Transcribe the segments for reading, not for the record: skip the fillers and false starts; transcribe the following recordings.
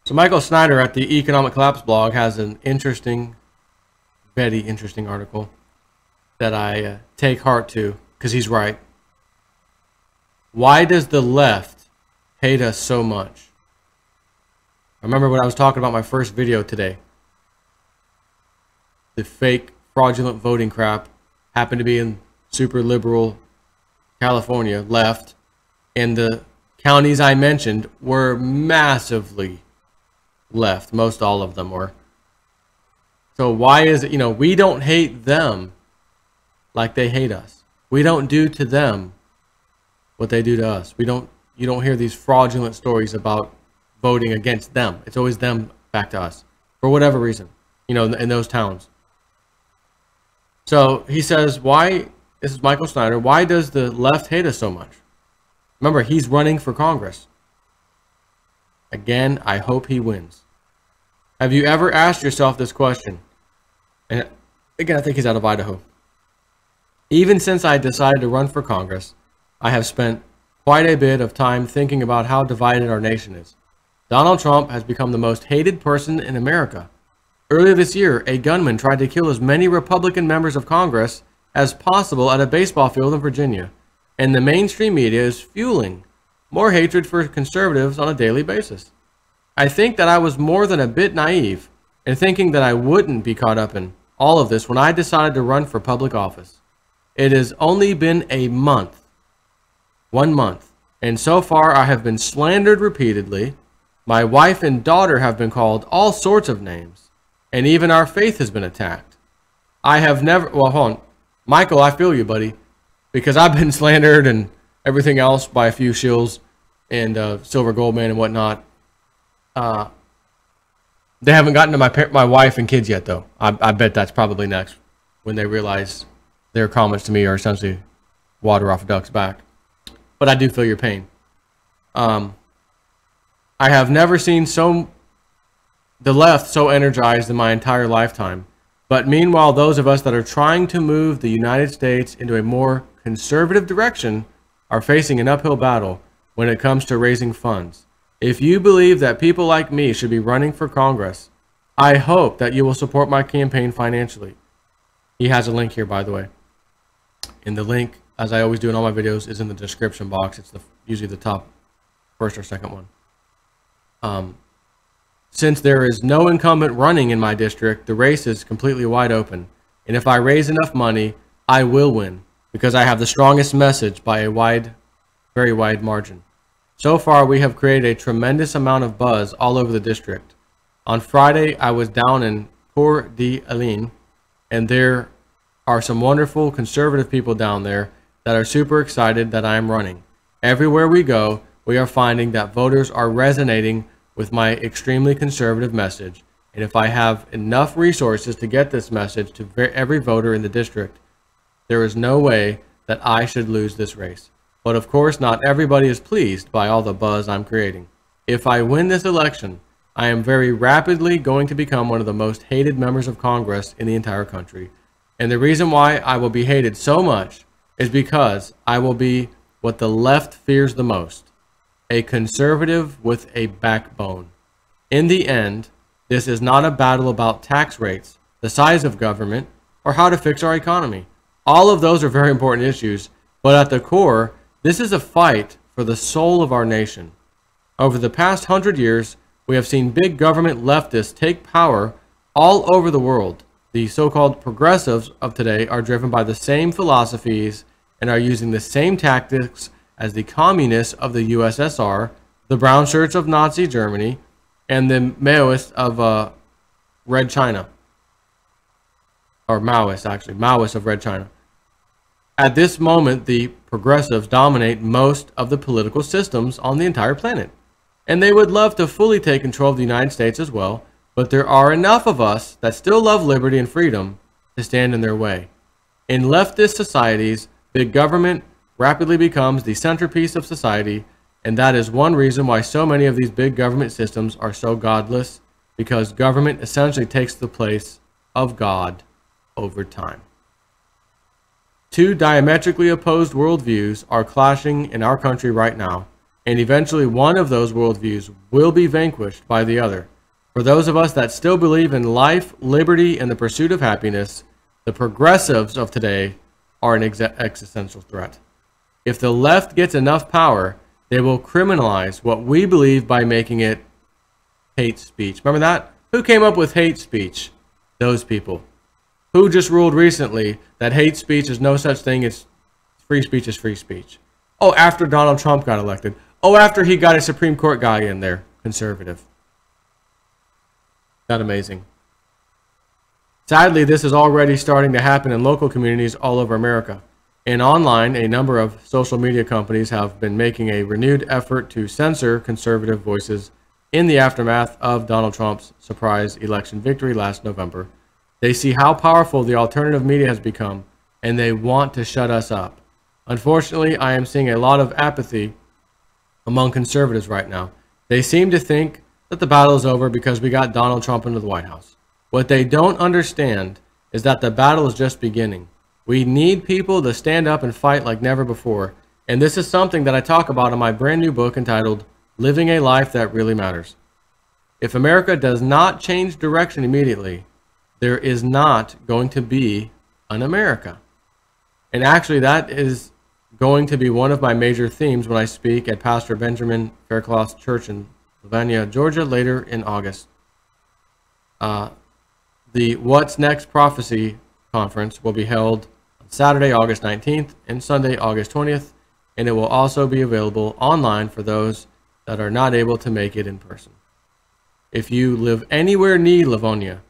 So Michael Snyder at the Economic Collapse blog has an very interesting article that I take heart to because he's right. Why does the left hate us so much? I remember when I was talking about my first video today. The fake fraudulent voting crap happened to be in super liberal California left, and the counties I mentioned were massively left. Most all of them were. So why is it, we don't hate them like they hate us. We don't do to them what they do to us. You don't hear these fraudulent stories about voting against them. It's always them back to us for whatever reason, in those towns. So he says, this is Michael Snyder, why does the left hate us so much? Remember, he's running for Congress. Again, I hope he wins. Have you ever asked yourself this question? And again, I think he's out of Idaho. Even since I decided to run for Congress, I have spent quite a bit of time thinking about how divided our nation is. Donald Trump has become the most hated person in America. Earlier this year, a gunman tried to kill as many Republican members of Congress as possible at a baseball field in Virginia, and the mainstream media is fueling more hatred for conservatives on a daily basis. I think that I was more than a bit naive in thinking that I wouldn't be caught up in all of this when I decided to run for public office. It has only been a month, 1 month, and so far I have been slandered repeatedly. My wife and daughter have been called all sorts of names, and even our faith has been attacked. I have never, hold on, Michael, I feel you, buddy, because I've been slandered and everything else by a few shills and Silver Goldman and whatnot. They haven't gotten to my wife and kids yet, though. I bet that's probably next when they realize their comments to me are essentially water off a duck's back. But I do feel your pain. I have never seen the left so energized in my entire lifetime. But meanwhile, those of us that are trying to move the United States into a more conservative direction are facing an uphill battle when it comes to raising funds. If you believe that people like me should be running for Congress, I hope that you will support my campaign financially. He has a link here, by the way. And the link, as I always do in all my videos, is in the description box. It's usually the top first or second one. Since there is no incumbent running in my district, the race is completely wide open. And if I raise enough money, I will win because I have the strongest message by a very wide margin. So far, we have created a tremendous amount of buzz all over the district. On Friday, I was down in Coeur d'Alene, and there are some wonderful conservative people down there that are super excited that I am running. Everywhere we go, we are finding that voters are resonating with my extremely conservative message. And if I have enough resources to get this message to every voter in the district, there is no way that I should lose this race. But of course, not everybody is pleased by all the buzz I'm creating. If I win this election, I am very rapidly going to become one of the most hated members of Congress in the entire country. And the reason why I will be hated so much is because I will be what the left fears the most, a conservative with a backbone. In the end, this is not a battle about tax rates, the size of government, or how to fix our economy. All of those are very important issues, but at the core, this is a fight for the soul of our nation. Over the past 100 years, we have seen big government leftists take power all over the world. The so-called progressives of today are driven by the same philosophies and are using the same tactics as the communists of the USSR, the brown shirts of Nazi Germany, and the Maoists of Red China. Or Maoists, actually. Maoists of Red China. At this moment, the progressives dominate most of the political systems on the entire planet. And they would love to fully take control of the United States as well, but there are enough of us that still love liberty and freedom to stand in their way. In leftist societies, big government rapidly becomes the centerpiece of society, and that is one reason why so many of these big government systems are so godless, because government essentially takes the place of God over time. Two diametrically opposed worldviews are clashing in our country right now, and eventually one of those worldviews will be vanquished by the other. For those of us that still believe in life, liberty, and the pursuit of happiness, the progressives of today are an existential threat. If the left gets enough power, they will criminalize what we believe by making it hate speech. Remember that? Who came up with hate speech? Those people. Who just ruled recently that hate speech is no such thing as free speech is free speech? Oh, after Donald Trump got elected. Oh, after he got a Supreme Court guy in there, conservative. Not amazing. Sadly, this is already starting to happen in local communities all over America. And online, a number of social media companies have been making a renewed effort to censor conservative voices in the aftermath of Donald Trump's surprise election victory last November. They see how powerful the alternative media has become, and they want to shut us up. Unfortunately, I am seeing a lot of apathy among conservatives right now. They seem to think that the battle is over because we got Donald Trump into the White House. What they don't understand is that the battle is just beginning. We need people to stand up and fight like never before. And this is something that I talk about in my brand new book entitled Living a Life That Really Matters. If America does not change direction immediately, there is not going to be an America. And actually, that is going to be one of my major themes when I speak at Pastor Benjamin Faircloth's church in Savannah, Georgia, later in August. The What's Next Prophecy Conference will be held on Saturday, August 19th and Sunday, August 20th, and it will also be available online for those that are not able to make it in person. If you live anywhere near Livonia,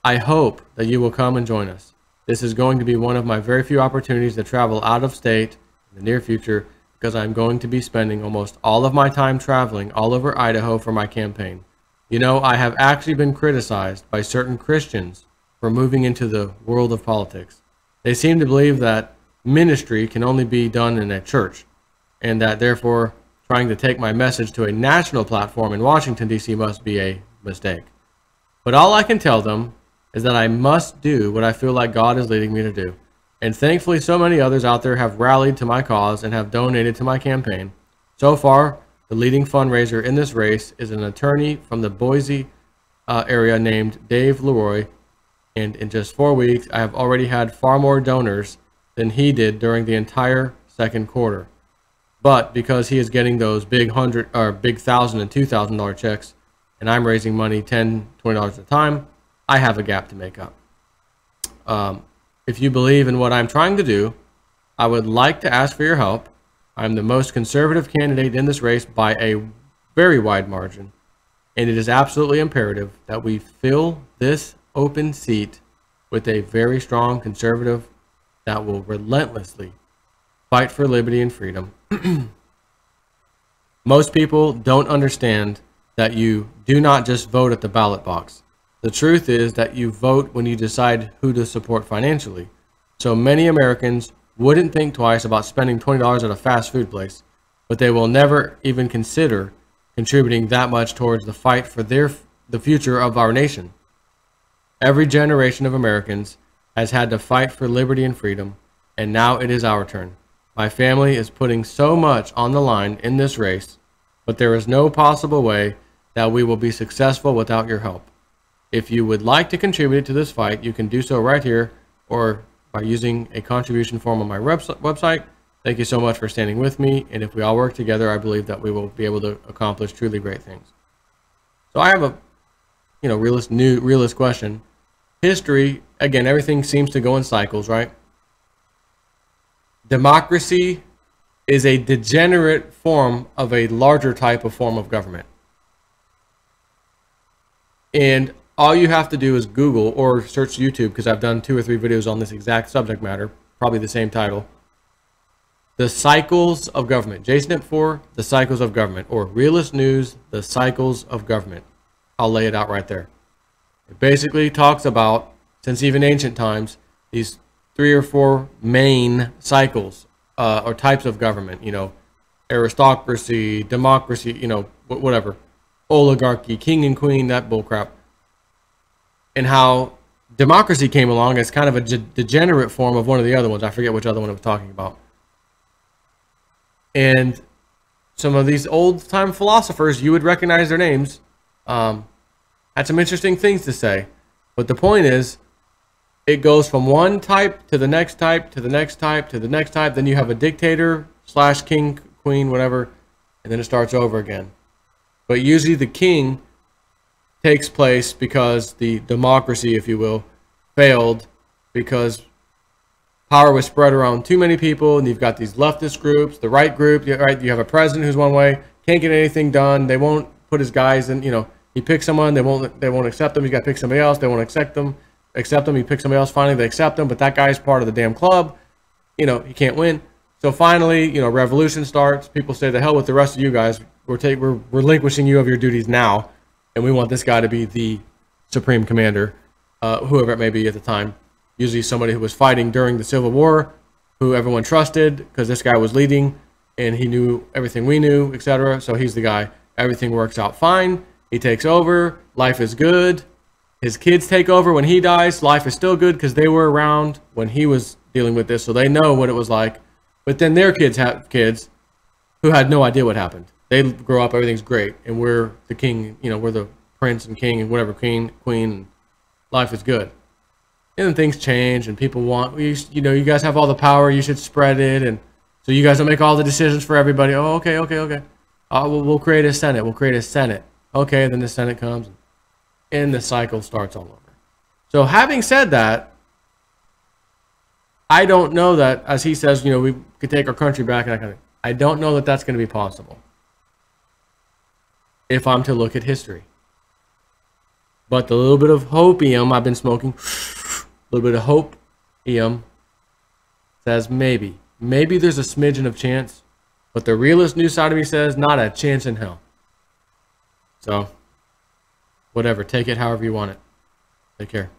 I hope that you will come and join us. This is going to be one of my very few opportunities to travel out of state in the near future because I'm going to be spending almost all of my time traveling all over Idaho for my campaign. You know, I have actually been criticized by certain Christians for moving into the world of politics. They seem to believe that ministry can only be done in a church, and that therefore trying to take my message to a national platform in Washington, D.C. must be a mistake. But all I can tell them is that I must do what I feel like God is leading me to do. And thankfully, so many others out there have rallied to my cause and have donated to my campaign. So far, the leading fundraiser in this race is an attorney from the Boise area named Dave Leroy. And in just 4 weeks, I have already had far more donors than he did during the entire second quarter. But because he is getting those big $1,000 and $2,000 checks, and I'm raising money $10, $20 at a time, I have a gap to make up. If you believe in what I'm trying to do, I would like to ask for your help. I'm the most conservative candidate in this race by a very wide margin, and it is absolutely imperative that we fill this open seat with a very strong conservative that will relentlessly fight for liberty and freedom. Most people don't understand that you do not just vote at the ballot box. The truth is that you vote when you decide who to support financially. So many Americans wouldn't think twice about spending $20 at a fast food place, but they will never even consider contributing that much towards the fight for the future of our nation. Every generation of Americans has had to fight for liberty and freedom, and now it is our turn. My family is putting so much on the line in this race, but there is no possible way that we will be successful without your help. If you would like to contribute to this fight, you can do so right here or by using a contribution form on my website. Thank you so much for standing with me, and if we all work together, I believe that we will be able to accomplish truly great things. So I have a realist question. History, again, everything seems to go in cycles, right? Democracy is a degenerate form of a larger type of form of government. And all you have to do is Google or search YouTube, because I've done 2 or 3 videos on this exact subject matter, probably the same title. The Cycles of Government. JSNIP 4, The Cycles of Government, or Realist News, The Cycles of Government. I'll lay it out right there. It basically talks about, since even ancient times, these 3 or 4 main cycles or types of government. You know, aristocracy, democracy, whatever, oligarchy, king and queen, that bullcrap. And how democracy came along as kind of a degenerate form of one of the other ones. I forget which other one I was talking about. And some of these old-time philosophers, you would recognize their names, had some interesting things to say. But the point is, it goes from one type to the next type to the next type to the next type. Then you have a dictator / king, queen, whatever, and then it starts over again. But usually the king takes place because the democracy, if you will, failed because power was spread around too many people, and you've got these leftist groups, the right group, right? You have a president who's one way, can't get anything done. They won't put his guys in. You know, he picks someone, they won't accept them. He's got to pick somebody else. They won't accept them. He picks somebody else. Finally, they accept him, but that guy's part of the damn club. You know, he can't win. So finally, you know, revolution starts. People say, "The hell with the rest of you guys. We're relinquishing you of your duties now, and we want this guy to be the supreme commander, whoever it may be at the time." Usually somebody who was fighting during the Civil War, who everyone trusted because this guy was leading and he knew everything we knew, etc. So he's the guy. Everything works out fine. He takes over. Life is good. His kids take over when he dies. Life is still good because they were around when he was dealing with this, so they know what it was like. But then their kids have kids who had no idea what happened. They grow up, everything's great, and we're the king. You know, we're the prince and king and whatever, queen. And life is good. And then things change, and people want, you know, you guys have all the power, you should spread it, and so you guys don't make all the decisions for everybody. Oh, okay. We'll create a Senate. Okay, then the Senate comes, and the cycle starts all over. So having said that, I don't know that, as he says, you know, we could take our country back, and that kind of thing. I don't know that that's going to be possible if I'm to look at history. But the little bit of hopium I've been smoking, a little bit of hopium, says maybe. Maybe there's a smidgen of chance, but the realist news side of me says not a chance in hell. So, whatever. Take it however you want it. Take care.